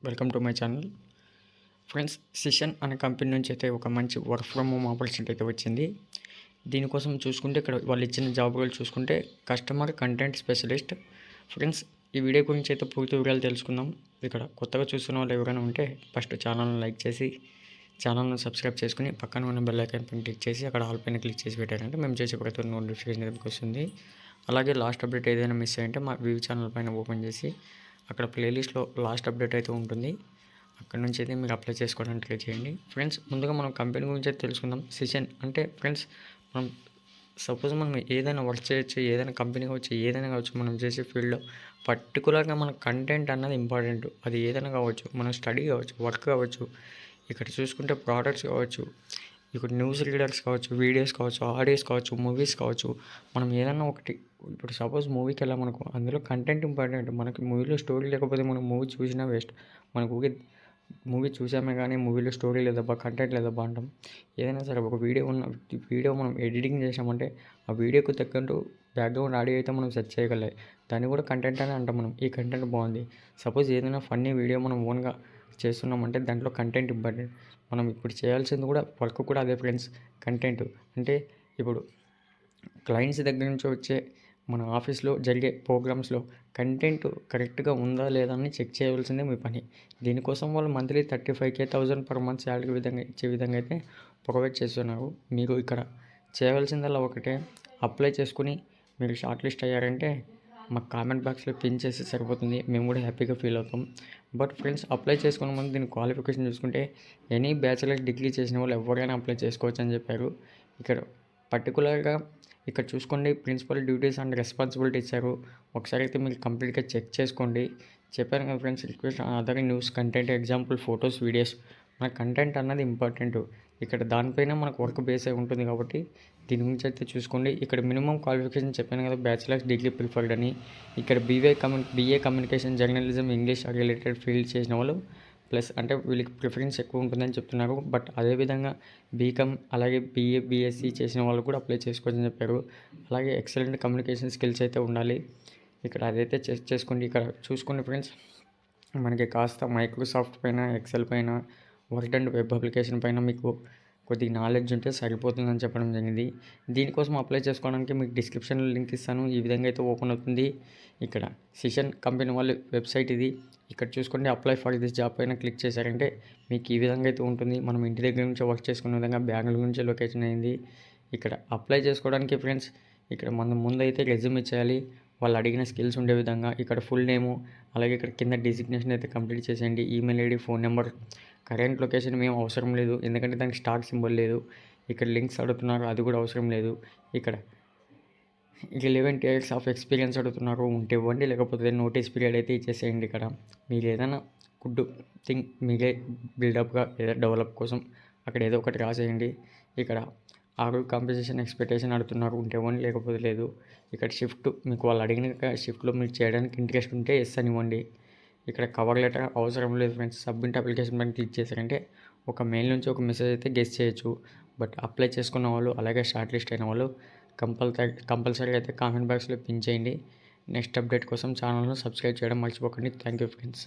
Welcome to my channel. Friends, సిషన్ అనే company నుంచి అయితే ఒక మంచి వర్క్ ఫ్రమ్ హోమ్ ఆపర్చునిటీ అయితే వచ్చింది. దీనికోసం చూసుకుంటే ఇక్కడ వాళ్ళు ఇచ్చిన జాబ్ రోల్ చూసుకుంటే కస్టమర్ కంటెంట్ స్పెషలిస్ట్. ఫ్రెండ్స్, ఈ వీడియో గురించి అయితే పూర్తి వివరాలు తెలుసుకుందాం. ఇక్కడ కొత్తగా చూస్తున్న వాళ్ళు ఎవరైనా ఉంటే ఫస్ట్ ఛానల్ని లైక్ చేసి ఛానల్ని సబ్స్క్రైబ్ చేసుకుని పక్కన ఉన్న బెల్ ఐకాన్ పైన క్లిక్ చేసి అక్కడ ఆల్ పైన క్లిక్ చేసి పెట్టారంటే మేము చేసే ప్రతి నోటిఫికేషన్ మీకు వస్తుంది. అలాగే లాస్ట్ అప్డేట్ ఏదైనా మిస్ అయ్యంటే మా వ్యూ ఛానల్ పైన ఓపెన్ చేసి అక్కడ ప్లేలిస్ట్లో లాస్ట్ అప్డేట్ అయితే ఉంటుంది. అక్కడ నుంచి అయితే మీరు అప్లై చేసుకోవడానికి ట్రై చేయండి. ఫ్రెండ్స్, ముందుగా మనం కంపెనీ గురించి అయితే తెలుసుకుందాం. సిషన్ అంటే ఫ్రెండ్స్, మనం సపోజ్ మనం ఏదైనా వర్క్ చేయొచ్చు, ఏదైనా కంపెనీ కావచ్చు, ఏదైనా కావచ్చు. మనం చేసే ఫీల్డ్లో పర్టికులర్గా మన కంటెంట్ అన్నది ఇంపార్టెంట్. అది ఏదైనా కావచ్చు, మన స్టడీ కావచ్చు, వర్క్ కావచ్చు, ఇక్కడ చూసుకుంటే ప్రోడక్ట్స్ కావచ్చు, ఇక్కడ న్యూస్ రీడర్స్ కావచ్చు, వీడియోస్ కావచ్చు, ఆడియోస్ కావచ్చు, మూవీస్ కావచ్చు. మనం ఏదైనా ఒకటి ఇప్పుడు సపోజ్ మూవీకి వెళ్ళామనుకో, అందులో కంటెంట్ ఇంపార్టెంట్. మనకి మూవీలో స్టోరీ లేకపోతే మనం మూవీ చూసినా వేస్ట్. మనకు ఊరికే మూవీ చూసామే కానీ మూవీలో స్టోరీ లేదబ్బా, కంటెంట్ లేదబ్బా అంటాం. ఏదైనా సరే ఒక వీడియో మనం ఎడిటింగ్ చేసామంటే ఆ వీడియోకి తగ్గట్టు బ్యాక్గ్రౌండ్ ఆడియో అయితే మనం సెట్ చేయగలగాలి. దాన్ని కూడా కంటెంట్ అని అంటాం మనం. ఈ కంటెంట్ బాగుంది. సపోజ్ ఏదైనా ఫన్నీ వీడియో మనం ఓన్గా చేస్తున్నామంటే దాంట్లో కంటెంట్ ఇంపార్టెంట్. మనం ఇప్పుడు చేయాల్సింది కూడా వర్క్ కూడా అదే ఫ్రెండ్స్. కంటెంట్ అంటే ఇప్పుడు క్లయింట్స్ దగ్గర నుంచి వచ్చే మన ఆఫీస్లో జరిగే ప్రోగ్రామ్స్లో కంటెంట్ కరెక్ట్గా ఉందా లేదా అని చెక్ చేయవలసిందే మీ పని. దీనికోసం వాళ్ళు మంత్లీ 35,000 పర్ మంత్ శాలరీ ఇచ్చే విధంగా అయితే ప్రొవైడ్ చేస్తున్నారు. మీరు ఇక్కడ చేయవలసిందల్లా ఒకటే, అప్లై చేసుకుని మీరు షార్ట్ లిస్ట్ అయ్యారంటే మాకు కామెంట్ బాక్స్లో పిన్ చేసి సరిపోతుంది. మేము కూడా హ్యాపీగా ఫీల్ అవుతాం. బట్ ఫ్రెండ్స్, అప్లై చేసుకునే ముందు దీని క్వాలిఫికేషన్ చూసుకుంటే ఎనీ బ్యాచిలర్ డిగ్రీ చేసిన వాళ్ళు ఎవరైనా అప్లై చేసుకోవచ్చు అని చెప్పారు. ఇక్కడ పర్టికులర్గా ఇక్కడ చూసుకోండి, ప్రిన్సిపల్ డ్యూటీస్ అండ్ రెస్పాన్సిబిలిటీ ఇచ్చారు. ఒకసారి అయితే మీరు కంప్లీట్గా చెక్ చేసుకోండి. చెప్పాను కదా friends, request other news content, example photos, videos. మన కంటెంట్ అన్నది ఇంపార్టెంట్. ఇక్కడ దానిపైన మనకు వర్క్ బేస్ అయి ఉంటుంది కాబట్టి దీని గురించి అయితే చూసుకోండి. ఇక్కడ మినిమం క్వాలిఫికేషన్ చెప్పాను కదా, బ్యాచిలర్స్ డిగ్రీ ప్రిఫర్డ్ అని. ఇక్కడ BA communication, journalism, English related field చేసిన వాళ్ళు ప్లస్ అంటే వీళ్ళకి ప్రిఫరెన్స్ ఎక్కువ ఉంటుందని చెప్తున్నారు. బట్ అదేవిధంగా బీకామ్ అలాగే బీఎస్సీ చేసిన వాళ్ళు కూడా అప్లై చేసుకోవచ్చని చెప్పారు. అలాగే ఎక్సలెంట్ కమ్యూనికేషన్ స్కిల్స్ అయితే ఉండాలి. ఇక్కడ అదైతే చేసుకోండి. ఇక్కడ చూసుకోండి ఫ్రెండ్స్, మనకి కాస్త మైక్రోసాఫ్ట్ పైన, ఎక్సెల్ పైన, వర్డ్ అండ్ వెబ్ అప్లికేషన్ పైన మీకు కొద్దిగా నాలెడ్జ్ ఉంటే సరిపోతుందని చెప్పడం జరిగింది. దీనికోసం అప్లై చేసుకోవడానికి మీకు డిస్క్రిప్షన్లో లింక్ ఇస్తాను. ఈ విధంగా అయితే ఓపెన్ అవుతుంది. ఇక్కడ సిషన్ కంపెనీ వాళ్ళ వెబ్సైట్ ఇది. ఇక్కడ చూసుకోండి, అప్లై ఫర్ దిస్ జాబ్ పైన క్లిక్ చేశారంటే మీకు ఈ విధంగా అయితే ఉంటుంది. మనం ఇంటి దగ్గర నుంచి వర్క్ చేసుకునే విధంగా బెంగళూరు నుంచి లొకేషన్ అయింది. ఇక్కడ అప్లై చేసుకోవడానికి ఫ్రెండ్స్, ఇక్కడ మనం ముందైతే రెజ్యూమ్ ఇచ్చేయాలి. వాళ్ళు అడిగిన స్కిల్స్ ఉండే విధంగా. ఇక్కడ ఫుల్ నేము, అలాగే ఇక్కడ కింద డిజిగ్నేషన్ అయితే కంప్లీట్ చేసేయండి. Email ID, phone number. Current location మేము అవసరం లేదు, ఎందుకంటే దానికి స్టార్ సింబల్ లేదు. ఇక్కడ లింక్స్ అడుగుతున్నారు, అది కూడా అవసరం లేదు. ఇక్కడ 11 years ఆఫ్ ఎక్స్పీరియన్స్ అడుగుతున్నారు, ఉంటే ఇవ్వండి, లేకపోతే నోటీస్ పీరియడ్ అయితే ఇచ్చేసేయండి. ఇక్కడ మీరు ఏదైనా గుడ్ థింగ్ మీరే బిల్డప్గా లేదా డెవలప్ కోసం అక్కడ ఏదో ఒకటి రాసేయండి. ఇక్కడ కాంపెన్సేషన్ ఎక్స్పెక్టేషన్ అడుగుతున్నారు, ఉంటే ఇవ్వండి, లేకపోతే లేదు. ఇక్కడ షిఫ్ట్ మీకు వాళ్ళు అడిగిన షిఫ్ట్లో మీరు చేయడానికి ఇంట్రెస్ట్ ఉంటే ఎస్ అని ఇవ్వండి. ఇక్కడ కవర్ లెటర్ అవసరం లేదు ఫ్రెండ్స్. సబ్మిట్ అప్లికేషన్ పైన క్లిక్ చేశారంటే ఒక మెయిల్ నుంచి ఒక మెసేజ్ అయితే గెస్ చేయొచ్చు. బట్ అప్లై చేసుకున్న వాళ్ళు అలాగే షార్ట్ లిస్ట్ అయిన వాళ్ళు కంపల్సరీ అయితే కామెంట్ బాక్స్లో పిన్ చేయండి. నెక్స్ట్ అప్డేట్ కోసం ఛానల్ను సబ్స్క్రైబ్ చేయడం మర్చిపోకండి. Thank you friends.